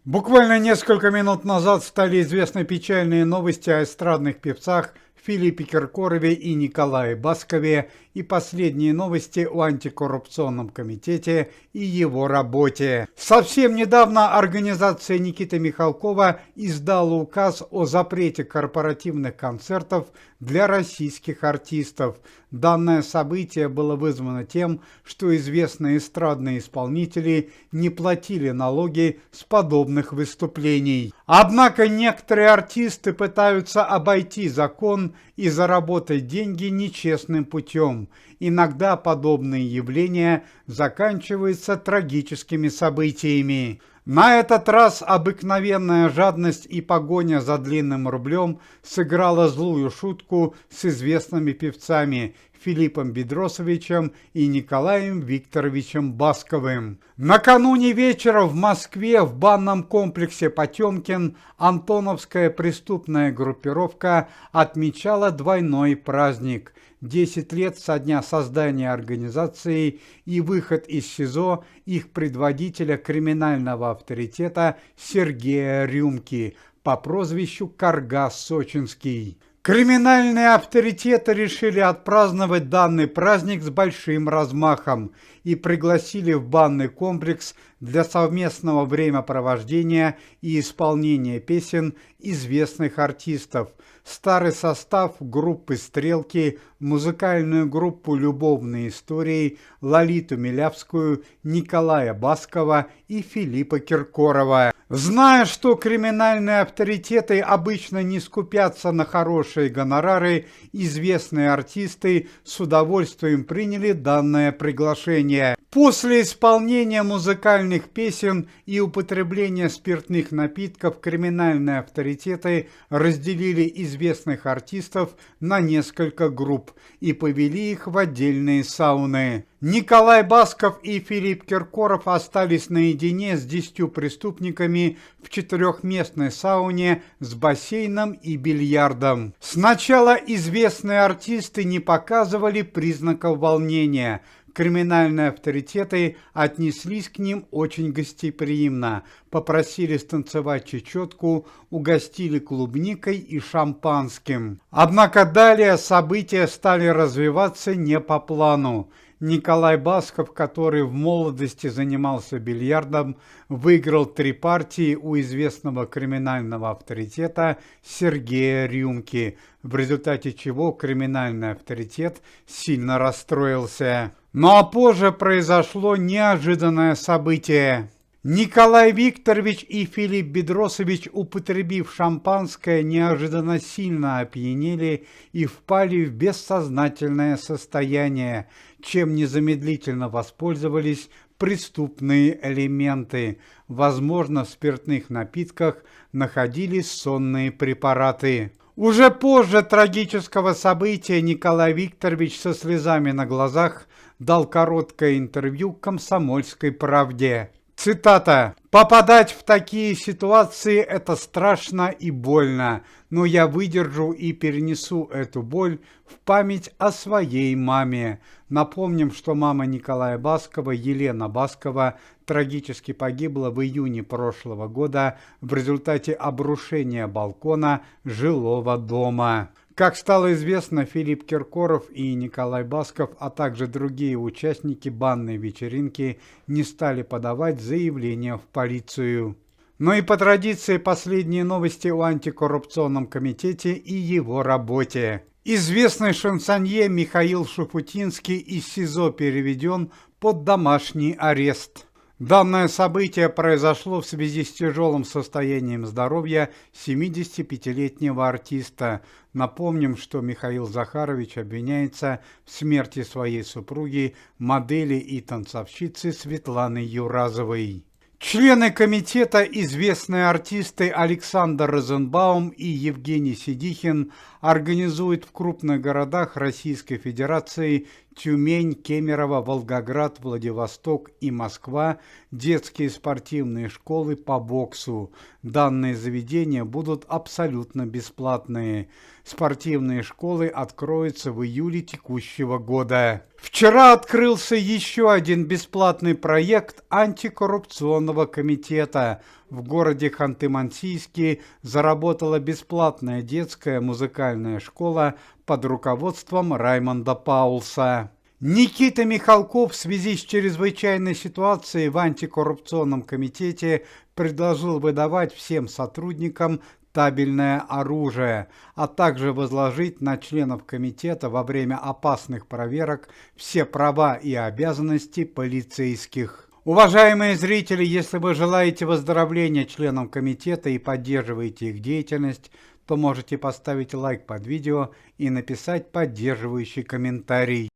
Буквально несколько минут назад стали известны печальные новости о эстрадных певцах Филиппе Киркорове и Николае Баскове и последние новости о антикоррупционном комитете и его работе. Совсем недавно организация Никиты Михалкова издала указ о запрете корпоративных концертов для российских артистов. Данное событие было вызвано тем, что известные эстрадные исполнители не платили налоги с подобных выступлений. Однако некоторые артисты пытаются обойти закон и заработать деньги нечестным путем. Иногда подобные явления заканчиваются трагическими событиями. На этот раз обыкновенная жадность и погоня за длинным рублем сыграла злую шутку с известными певцами Филиппом Бедросовичем и Николаем Викторовичем Басковым. Накануне вечера в Москве в банном комплексе «Потемкин» антоновская преступная группировка отмечала двойной праздник – 10 лет со дня создания организации и выход из СИЗО их предводителя криминального авторитета Сергея Рюмки по прозвищу Каргас Сочинский. Криминальные авторитеты решили отпраздновать данный праздник с большим размахом и пригласили в банный комплекс для совместного времяпровождения и исполнения песен известных артистов. Старый состав группы «Стрелки», музыкальную группу «Любовные истории», Лолиту Милявскую, Николая Баскова и Филиппа Киркорова. Зная, что криминальные авторитеты обычно не скупятся на хорошие гонорары, известные артисты с удовольствием приняли данное приглашение. После исполнения музыкальных песен и употребления спиртных напитков криминальные авторитеты разделили известных артистов на несколько групп и повели их в отдельные сауны. Николай Басков и Филипп Киркоров остались наедине с 10 преступниками в 4-местной сауне с бассейном и бильярдом. Сначала известные артисты не показывали признаков волнения. Криминальные авторитеты отнеслись к ним очень гостеприимно, попросили станцевать чечетку, угостили клубникой и шампанским. Однако далее события стали развиваться не по плану. Николай Басков, который в молодости занимался бильярдом, выиграл 3 партии у известного криминального авторитета Сергея Рюмки, в результате чего криминальный авторитет сильно расстроился. Ну а позже произошло неожиданное событие. Николай Викторович и Филипп Бедросович, употребив шампанское, неожиданно сильно опьянели и впали в бессознательное состояние, чем незамедлительно воспользовались преступные элементы. Возможно, в спиртных напитках находились сонные препараты. Уже позже трагического события Николай Викторович со слезами на глазах дал короткое интервью «Комсомольской правде». Цитата. «Попадать в такие ситуации – это страшно и больно, но я выдержу и перенесу эту боль в память о своей маме». Напомним, что мама Николая Баскова, Елена Баскова, трагически погибла в июне прошлого года в результате обрушения балкона жилого дома. Как стало известно, Филипп Киркоров и Николай Басков, а также другие участники банной вечеринки не стали подавать заявления в полицию. Но и по традиции последние новости о антикоррупционном комитете и его работе. Известный шансонье Михаил Шуфутинский из СИЗО переведен под домашний арест. Данное событие произошло в связи с тяжелым состоянием здоровья 75-летнего артиста. Напомним, что Михаил Захарович обвиняется в смерти своей супруги, модели и танцовщицы Светланы Юразовой. Члены комитета, известные артисты Александр Розенбаум и Евгений Сидихин, организуют в крупных городах Российской Федерации Тюмень, Кемерово, Волгоград, Владивосток и Москва детские спортивные школы по боксу. Данные заведения будут абсолютно бесплатные. Спортивные школы откроются в июле текущего года. Вчера открылся еще один бесплатный проект антикоррупционного комитета. В городе Ханты-Мансийске заработала бесплатная детская музыкальная школа под руководством Раймонда Паулса. Никита Михалков в связи с чрезвычайной ситуацией в антикоррупционном комитете предложил выдавать всем сотрудникам табельное оружие, а также возложить на членов комитета во время опасных проверок все права и обязанности полицейских. Уважаемые зрители, если вы желаете выздоровления членам комитета и поддерживаете их деятельность, то можете поставить лайк под видео и написать поддерживающий комментарий.